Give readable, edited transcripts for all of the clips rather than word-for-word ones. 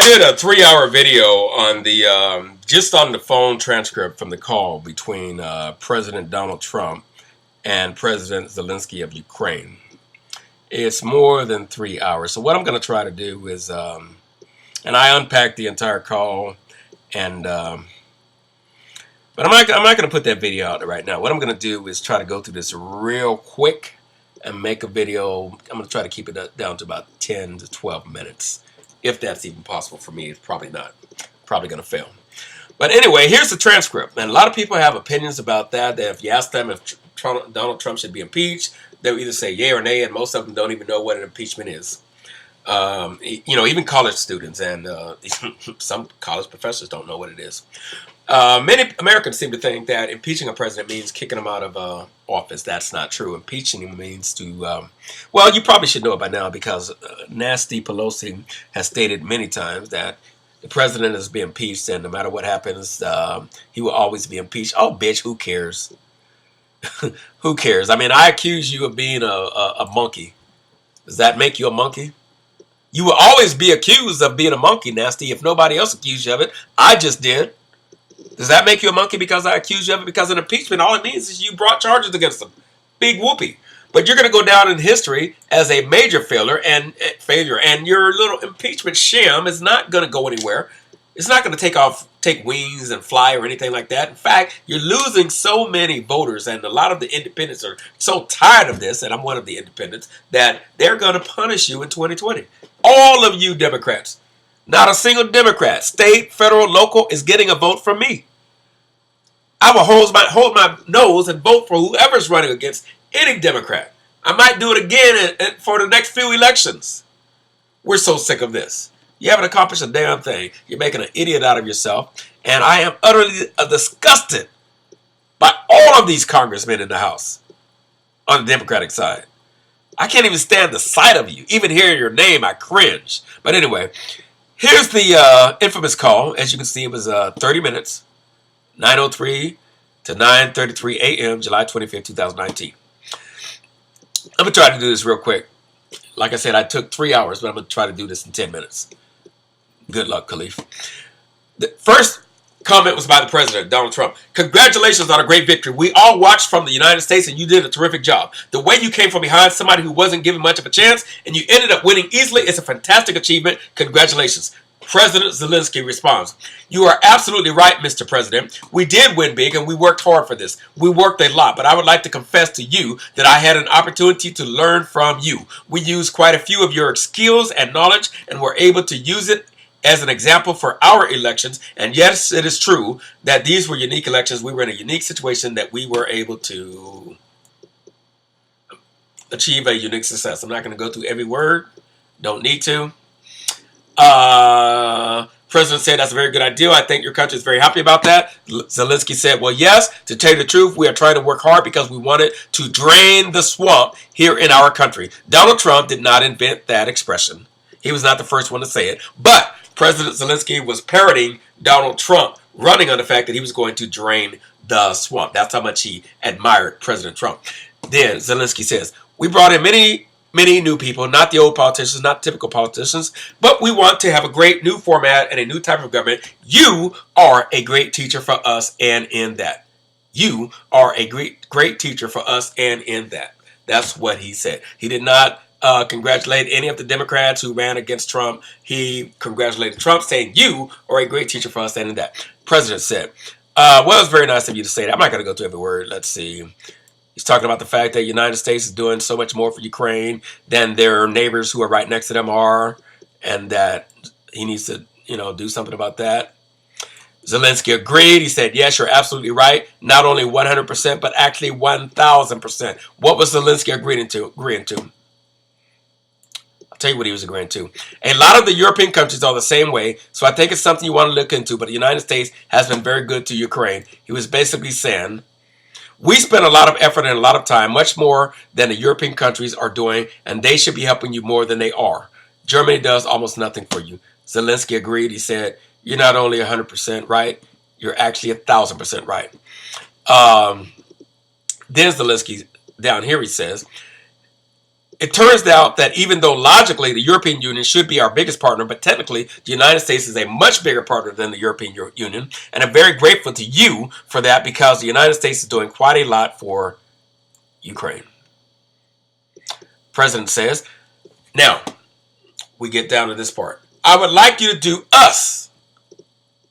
did a 3-hour video on the just on the phone transcript from the call between President Donald Trump and President Zelenskyy of Ukraine. It's more than 3 hours. So what I'm going to try to do is, and I unpacked the entire call, and but I'm not going to put that video out there right now. What I'm going to do is try to go through this real quick and make a video. I'm going to try to keep it down to about 10 to 12 minutes. If that's even possible for me. It's probably not. Probably going to fail. But anyway, here's the transcript. And a lot of people have opinions about that. That if you ask them if Donald Trump should be impeached, they'll either say yay or nay, and most of them don't even know what an impeachment is. Even college students and some college professors don't know what it is. Many Americans seem to think that impeaching a president means kicking him out of office. That's not true. Impeaching him means to, well, you probably should know it by now because Nancy Pelosi has stated many times that the president is being impeached, and no matter what happens, he will always be impeached. Oh, bitch, who cares? Who cares? I mean, I accuse you of being a monkey. Does that make you a monkey? You will always be accused of being a monkey, Nasty, if nobody else accused you of it. I just did. Does that make you a monkey because I accuse you of it? Because an impeachment, all it means is you brought charges against them. Big whoopee. But you're going to go down in history as a major failure, and your little impeachment sham is not going to go anywhere. It's not going to take wings and fly or anything like that. In fact, you're losing so many voters, and a lot of the independents are so tired of this, and I'm one of the independents, that they're going to punish you in 2020. All of you Democrats. Not a single Democrat, state, federal, local, is getting a vote from me. I will hold my nose and vote for whoever's running against any Democrat. I might do it again for the next few elections. We're so sick of this. You haven't accomplished a damn thing. You're making an idiot out of yourself. And I am utterly disgusted by all of these congressmen in the House on the Democratic side. I can't even stand the sight of you. Even hearing your name, I cringe. But anyway, here's the infamous call. As you can see, it was 30 minutes, 9:03 to 9:33 a.m., July 25th, 2019. I'm going to try to do this real quick. Like I said, I took 3 hours, but I'm going to try to do this in 10 minutes. Good luck, Khalif. The first comment was by the president, Donald Trump. Congratulations on a great victory. We all watched from the United States, and you did a terrific job. The way you came from behind somebody who wasn't given much of a chance, and you ended up winning easily, is a fantastic achievement. Congratulations. President Zelenskyy responds, "You are absolutely right, Mr. President. We did win big, and we worked hard for this. We worked a lot, but I would like to confess to you that I had an opportunity to learn from you. We used quite a few of your skills and knowledge, and were able to use it as an example for our elections. And yes, it is true that these were unique elections. We were in a unique situation that we were able to achieve a unique success." I'm not going to go through every word. Don't need to. President said, "That's a very good idea. I think your country is very happy about that." Zelenskyy said, "Well, yes, to tell you the truth, we are trying to work hard because we wanted to drain the swamp here in our country." Donald Trump did not invent that expression. He was not the first one to say it. But President Zelenskyy was parroting Donald Trump, running on the fact that he was going to drain the swamp. That's how much he admired President Trump. Then Zelenskyy says, "We brought in many new people, not the old politicians, not typical politicians, but we want to have a great new format and a new type of government. You are a great teacher for us, and in that. You are a great teacher for us, and in that." That's what he said. He did not congratulate any of the Democrats who ran against Trump. He congratulated Trump, saying, "You are a great teacher for us, and in that." President said, well, it's very nice of you to say that. I'm not going to go through every word. Let's see. He's talking about the fact that the United States is doing so much more for Ukraine than their neighbors who are right next to them are, and that he needs to, do something about that. Zelenskyy agreed. He said, "Yes, you're absolutely right. Not only 100%, but actually 1,000%. What was Zelenskyy agreeing to? I'll tell you what he was agreeing to. "A lot of the European countries are the same way, so I think it's something you want to look into, but the United States has been very good to Ukraine." He was basically saying, "We spend a lot of effort and a lot of time, much more than the European countries are doing, and they should be helping you more than they are. Germany does almost nothing for you." Zelenskyy agreed. He said, "You're not only 100% right, you're actually 1,000% right." Then Zelenskyy, down here he says, It turns out that even though logically the European Union should be our biggest partner, but technically the United States is a much bigger partner than the European Union. And I'm very grateful to you for that, because the United States is doing quite a lot for Ukraine. President says, now we get down to this part. I would like you to do us.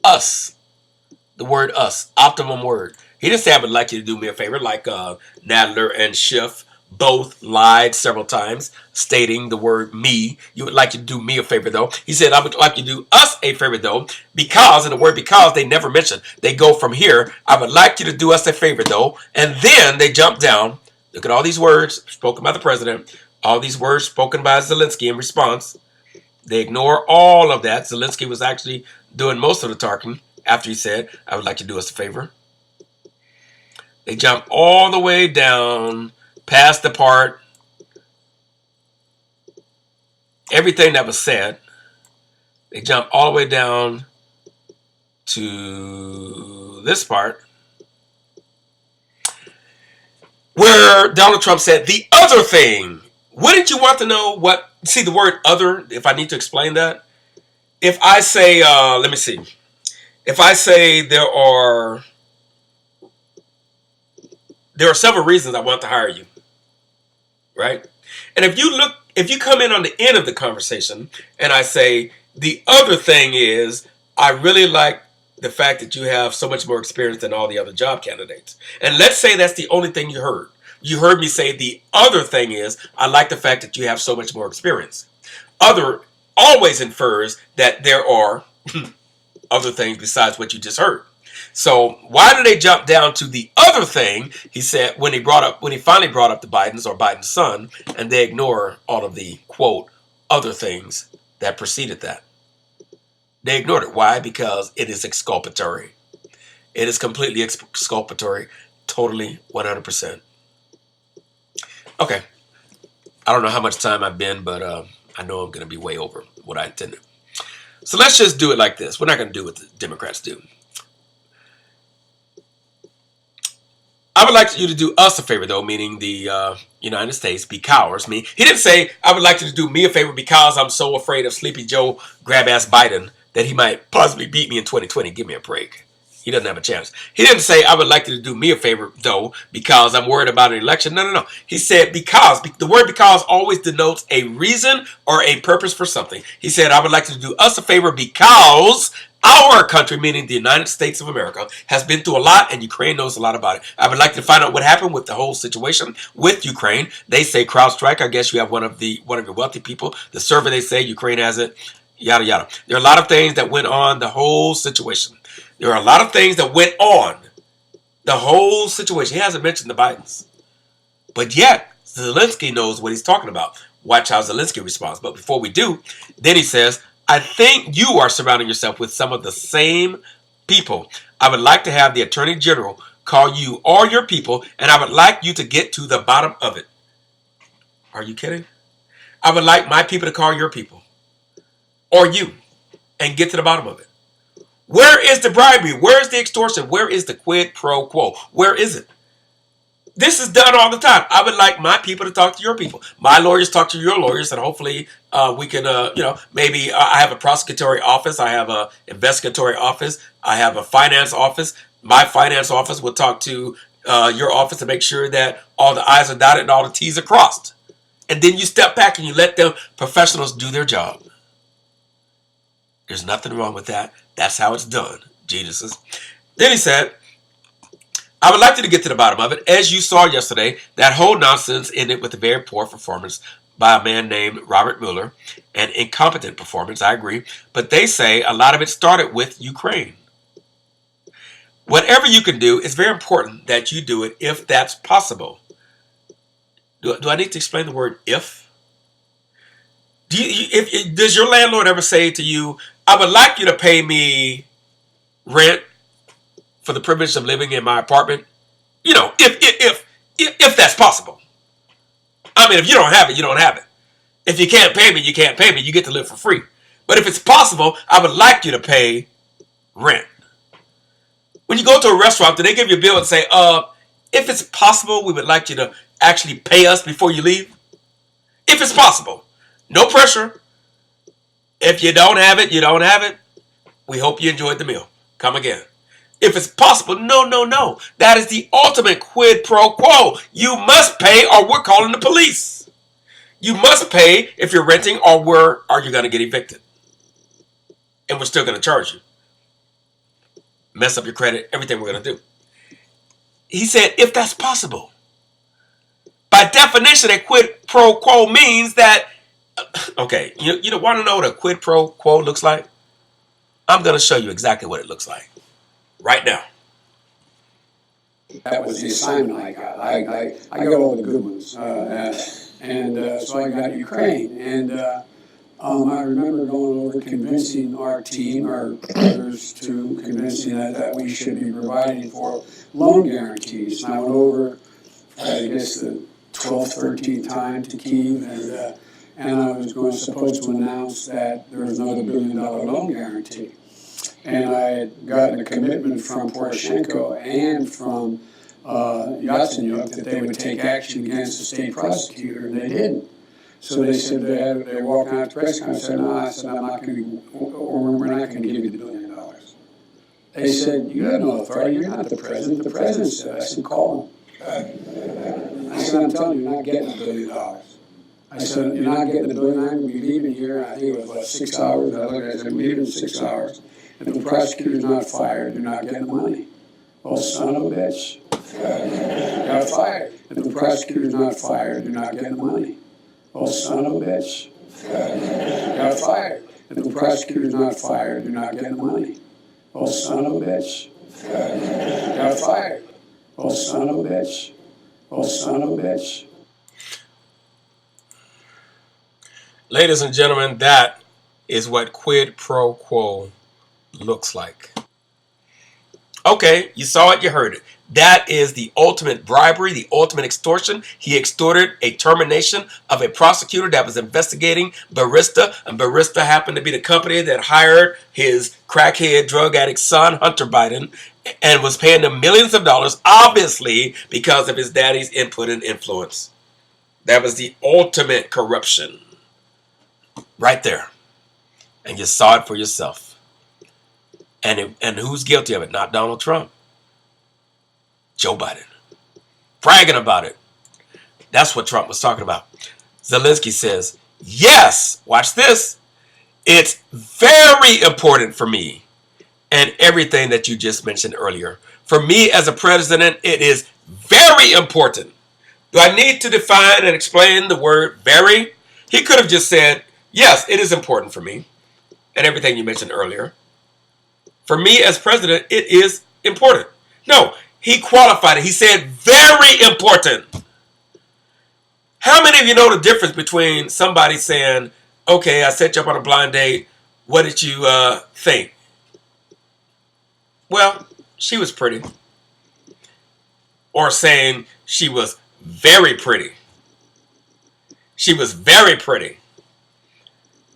The word us, optimum word. He didn't say I would like you to do me a favor, like Nadler and Schiff both lied several times, stating the word me. You would like you to do me a favor, though. He said, I would like you to do us a favor, though, because, and the word because they never mention. They go from here, I would like you to do us a favor, though, and then they jump down. Look at all these words spoken by the president, all these words spoken by Zelenskyy in response. They ignore all of that. Zelenskyy was actually doing most of the talking after he said, I would like you to do us a favor. They jump all the way down past the part, everything that was said. They jump all the way down to this part, where Donald Trump said, the other thing. Wouldn't you want to know what, see the word other, if I need to explain that? If I say, let me see. If I say there are several reasons I want to hire you, right? And if you come in on the end of the conversation and I say, the other thing is, I really like the fact that you have so much more experience than all the other job candidates. And let's say that's the only thing you heard. You heard me say the other thing is, I like the fact that you have so much more experience. Other always infers that there are other things besides what you just heard. So why do they jump down to the other thing? He said when he finally brought up the Bidens or Biden's son, and they ignore all of the quote other things that preceded that. They ignored it. Why? Because it is exculpatory. It is completely exculpatory, totally 100%. Okay, I don't know how much time I've been, but I know I'm going to be way over what I intended. So let's just do it like this. We're not going to do what the Democrats do. I would like you to do us a favor, though, meaning the United States, because me. He didn't say, I would like you to do me a favor because I'm so afraid of Sleepy Joe grab-ass Biden that he might possibly beat me in 2020. Give me a break. He doesn't have a chance. He didn't say, I would like you to do me a favor, though, because I'm worried about an election. No. He said because. The word because always denotes a reason or a purpose for something. He said, I would like you to do us a favor because our country, meaning the United States of America, has been through a lot, and Ukraine knows a lot about it. I would like to find out what happened with the whole situation with Ukraine. They say CrowdStrike. I guess you have one of your wealthy people. The server, they say Ukraine has it. Yada yada. There are a lot of things that went on the whole situation. There are a lot of things that went on the whole situation. He hasn't mentioned the Bidens, but yet Zelenskyy knows what he's talking about. Watch how Zelenskyy responds. But before we do, then he says, I think you are surrounding yourself with some of the same people. I would like to have the Attorney General call you or your people, and I would like you to get to the bottom of it. Are you kidding? I would like my people to call your people or you and get to the bottom of it. Where is the bribery? Where is the extortion? Where is the quid pro quo? Where is it? This is done all the time. I would like my people to talk to your people. My lawyers talk to your lawyers, and hopefully we can, maybe I have a prosecutory office. I have a investigatory office. I have a finance office. My finance office will talk to your office to make sure that all the I's are dotted and all the T's are crossed. And then you step back and you let the professionals do their job. There's nothing wrong with that. That's how it's done, geniuses. Then he said, I would like you to get to the bottom of it. As you saw yesterday, that whole nonsense ended with a very poor performance by a man named Robert Mueller. An incompetent performance, I agree. But they say a lot of it started with Ukraine. Whatever you can do, it's very important that you do it if that's possible. Do I need to explain the word if? Does your landlord ever say to you, I would like you to pay me rent for the privilege of living in my apartment? You know, if that's possible. I mean, if you don't have it, you don't have it. If you can't pay me, you can't pay me. You get to live for free. But if it's possible, I would like you to pay rent. When you go to a restaurant, do they give you a bill and say, if it's possible, we would like you to actually pay us before you leave? If it's possible. No pressure. If you don't have it, you don't have it. We hope you enjoyed the meal. Come again. If it's possible, no, no, no. That is the ultimate quid pro quo. You must pay or we're calling the police. You must pay if you're renting or are you going to get evicted. And we're still going to charge you. Mess up your credit, everything we're going to do. He said, if that's possible. By definition, a quid pro quo means that, okay, you don't want to know what a quid pro quo looks like? I'm going to show you exactly what it looks like right now. That was the assignment I got. I got all the good ones. So I got Ukraine. And I remember going over convincing our team, our others, to convincing that we should be providing for loan guarantees. And I went over, I guess, the 12th, 13th time to Kyiv, and I was supposed to announce that there was another $1 billion loan guarantee. And I had gotten a commitment from Poroshenko and from Yatsenyuk that they would take action against the state prosecutor, and they didn't. So they said they walked out to the press conference. I said, no, I'm not going to, or we're not going to give you the $1 billion. They said, you have no authority. You're not the president. The president said. I said, call him. I said, I'm telling you, you're not getting $1 billion. I said, you're not getting $1 billion. I'm going to be leaving here. I think it was about 6 hours. I looked at it, I said, I'm leaving in 6 hours. If the prosecutor's not fired, you're not getting the money. Oh, son of a bitch. Got fired. If the prosecutor's not fired, you're not getting the money. Oh, son of a bitch. Got fired. If the prosecutor's not fired, you're not getting the money. Oh, son of a bitch. Got fired. Oh, son of a bitch. Oh, son of a bitch. Ladies and gentlemen, that is what quid pro quo looks like. Okay, you saw it, you heard it. That is the ultimate bribery, the ultimate extortion. He extorted a termination of a prosecutor that was investigating Barista, and Barista happened to be the company that hired his crackhead drug addict son, Hunter Biden, and was paying him millions of dollars, obviously because of his daddy's input and influence. That was the ultimate corruption right there. And you saw it for yourself. And who's guilty of it? Not Donald Trump. Joe Biden. Bragging about it. That's what Trump was talking about. Zelenskyy says, yes, watch this. It's very important for me. And everything that you just mentioned earlier. For me as a president, it is very important. Do I need to define and explain the word very? He could have just said, yes, it is important for me. And everything you mentioned earlier. For me as president, it is important. No, he qualified it. He said very important. How many of you know the difference between somebody saying, okay, I set you up on a blind date. What did you think? Well, she was pretty. Or saying she was very pretty. She was very pretty.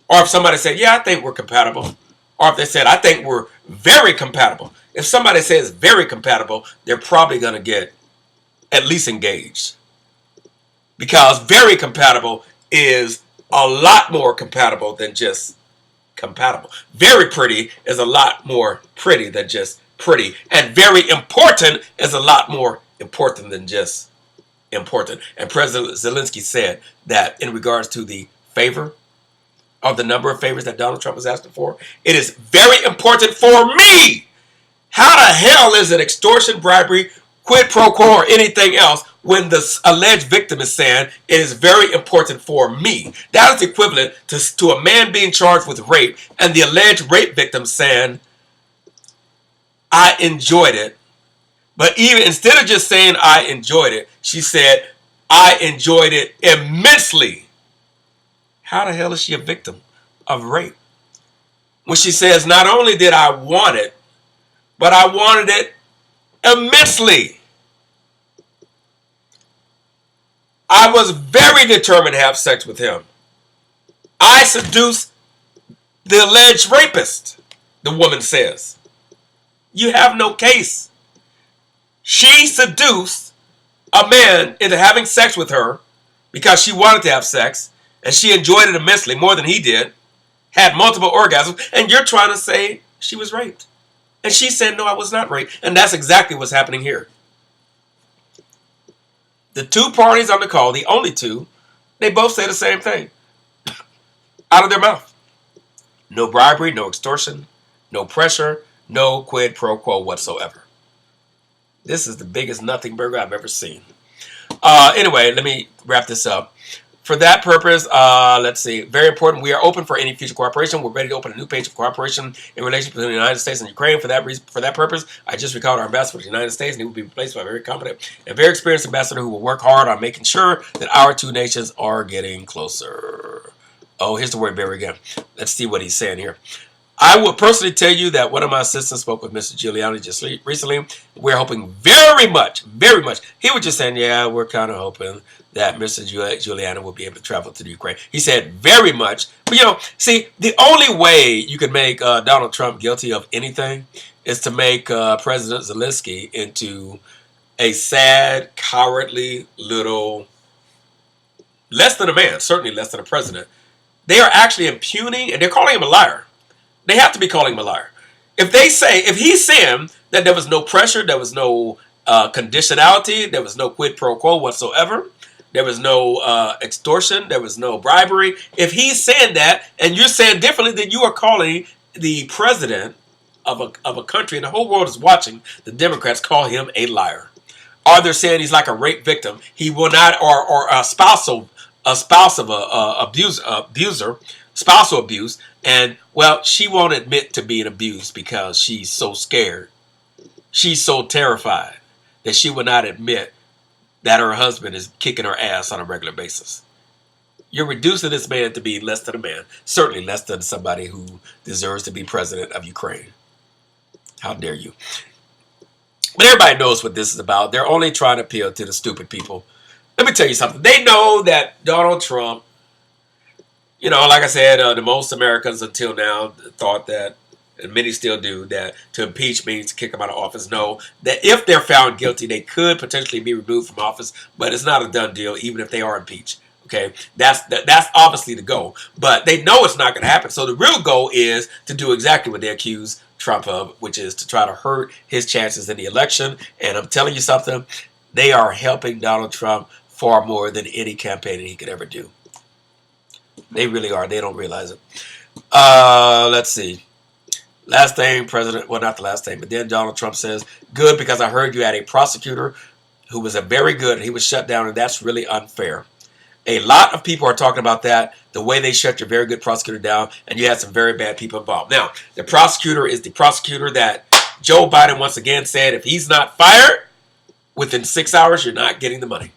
Or if somebody said, yeah, I think we're compatible. Or if they said, I think we're very compatible. If somebody says very compatible, they're probably going to get at least engaged. Because very compatible is a lot more compatible than just compatible. Very pretty is a lot more pretty than just pretty. And very important is a lot more important than just important. And President Zelenskyy said that in regards to the favor, of the number of favors that Donald Trump was asking for, it is very important for me. How the hell is it extortion, bribery, quid pro quo, or anything else when the alleged victim is saying it is very important for me? That is equivalent to a man being charged with rape and the alleged rape victim saying, I enjoyed it. But even instead of just saying I enjoyed it, she said, I enjoyed it immensely. How the hell is she a victim of rape? When she says, not only did I want it, but I wanted it immensely. I was very determined to have sex with him. I seduced the alleged rapist, the woman says. You have no case. She seduced a man into having sex with her because she wanted to have sex. and she enjoyed it immensely, more than he did, had multiple orgasms, and you're trying to say she was raped. And she said, no, I was not raped. And that's exactly what's happening here. The two parties on the call, the only two, they both say the same thing out of their mouth. No bribery, no extortion, no pressure, no quid pro quo whatsoever. This is the biggest nothing burger I've ever seen. Anyway, let me wrap this up. For that purpose, let's see. Very important. We are open for any future cooperation. We're ready to open a new page of cooperation in relation between the United States and Ukraine. For that purpose, I just recalled our ambassador to the United States, and he will be replaced by a very competent and very experienced ambassador who will work hard on making sure that our two nations are getting closer. Oh, here's the word "very" again. Let's see what he's saying here. I will personally tell you that one of my assistants spoke with Mr. Giuliani just recently. We're hoping very much. He was just saying, yeah, we're kind of hoping that Mr. Giuliani will be able to travel to the Ukraine. He said very much. But, see, the only way you can make Donald Trump guilty of anything is to make President Zelenskyy into a sad, cowardly little, less than a man, certainly less than a president. They are actually impugning, and they're calling him a liar. They have to be calling him a liar. If he's saying that there was no pressure, there was no conditionality, there was no quid pro quo whatsoever, there was no extortion, there was no bribery. If he's saying that and you're saying differently, then you are calling the president of a country, and the whole world is watching, the Democrats call him a liar. Or they're saying he's like a rape victim. He will not, or a spousal abuser, spousal abuse. And, well, she won't admit to being abused because she's so scared. She's so terrified that she will not admit that her husband is kicking her ass on a regular basis. You're reducing this man to be less than a man. Certainly less than somebody who deserves to be president of Ukraine. How dare you? But everybody knows what this is about. They're only trying to appeal to the stupid people. Let me tell you something. They know that Donald Trump, like I said, the most Americans until now thought that, and many still do, that to impeach means to kick them out of office. No, that if they're found guilty, they could potentially be removed from office, but it's not a done deal, even if they are impeached. Okay, that's obviously the goal, but they know it's not going to happen. So the real goal is to do exactly what they accuse Trump of, which is to try to hurt his chances in the election. And I'm telling you something, they are helping Donald Trump far more than any campaign that he could ever do. They really are. They don't realize it. Let's see. Last thing, not the last thing, but then Donald Trump says, good, because I heard you had a prosecutor who was he was shut down, and that's really unfair. A lot of people are talking about that, the way they shut your very good prosecutor down, and you had some very bad people involved. Now, the prosecutor is the prosecutor that Joe Biden once again said, if he's not fired within 6 hours, you're not getting the money.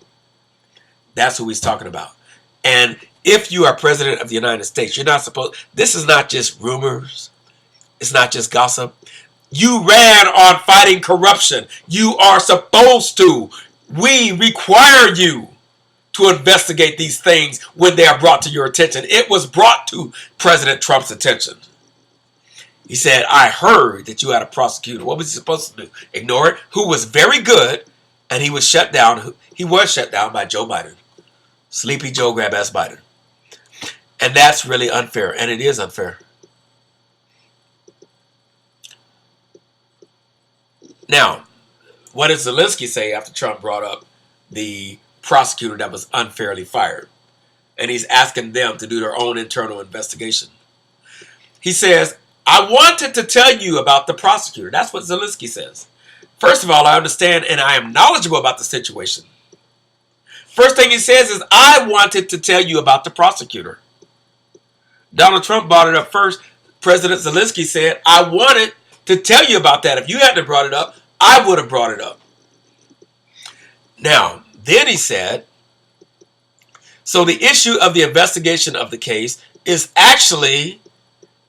That's who he's talking about. And if you are president of the United States, you're not supposed, this is not just rumors. It's not just gossip. You ran on fighting corruption. You are supposed to. We require you to investigate these things when they are brought to your attention. It was brought to President Trump's attention. He said, I heard that you had a prosecutor. What was he supposed to do? Ignore it? Who was very good, and he was shut down. He was shut down by Joe Biden. Sleepy Joe grab-ass Biden. And that's really unfair, and it is unfair. Now, what did Zelenskyy say after Trump brought up the prosecutor that was unfairly fired? And he's asking them to do their own internal investigation. He says, I wanted to tell you about the prosecutor. That's what Zelenskyy says. First of all, I understand and I am knowledgeable about the situation. First thing he says is, I wanted to tell you about the prosecutor. Donald Trump brought it up first. President Zelenskyy said, I wanted to tell you about that. If you hadn't brought it up, I would have brought it up. Now, then he said, so the issue of the investigation of the case is actually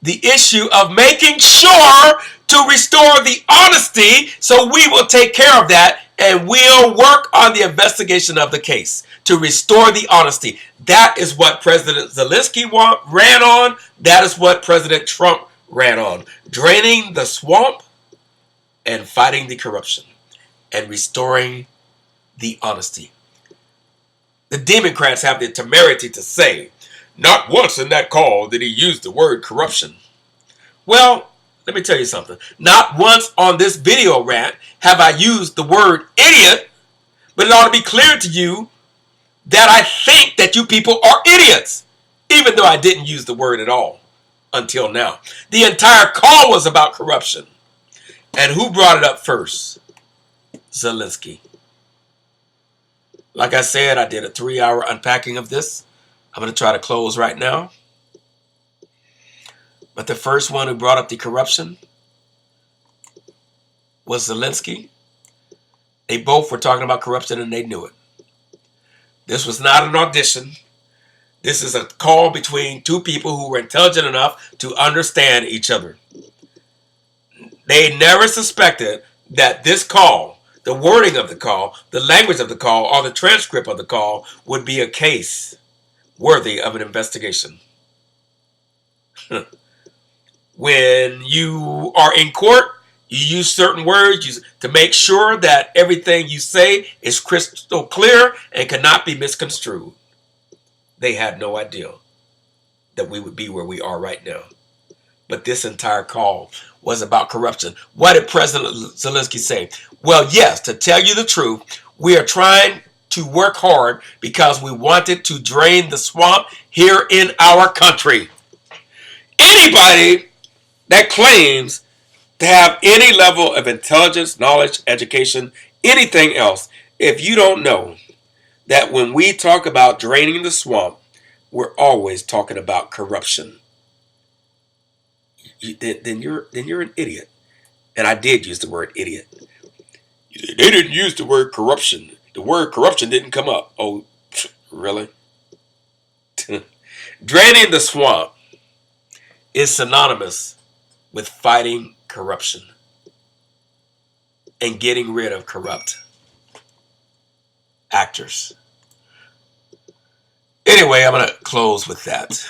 the issue of making sure to restore the honesty, so we will take care of that and we'll work on the investigation of the case to restore the honesty. That is what President Zelenskyy ran on. That is what President Trump ran on. Draining the swamp and fighting the corruption and restoring the honesty. The Democrats have the temerity to say Not once in that call did he use the word corruption. Well, let me tell you something. Not once on this video rant have I used the word idiot, but it ought to be clear to you that I think that you people are idiots, even though I didn't use the word at all until now. The entire call was about corruption. And who brought it up first? Zelenskyy. Like I said, I did a 3-hour unpacking of this. I'm going to try to close right now. But the first one who brought up the corruption was Zelenskyy. They both were talking about corruption and they knew it. This was not an audition. This is a call between two people who were intelligent enough to understand each other. They never suspected that this call, the wording of the call, the language of the call, or the transcript of the call would be a case worthy of an investigation. When you are in court, you use certain words to make sure that everything you say is crystal clear and cannot be misconstrued. They had no idea that we would be where we are right now. But this entire call was about corruption. What did President Zelenskyy say? Well, yes, to tell you the truth, we are trying to work hard because we wanted to drain the swamp here in our country. Anybody that claims to have any level of intelligence, knowledge, education, anything else, if you don't know that when we talk about draining the swamp, we're always talking about corruption, then you're an idiot. And I did use the word idiot. They didn't use the word corruption. The word corruption didn't come up. Oh, really? Draining the swamp is synonymous with fighting corruption and getting rid of corrupt actors. Anyway, I'm going to close with that.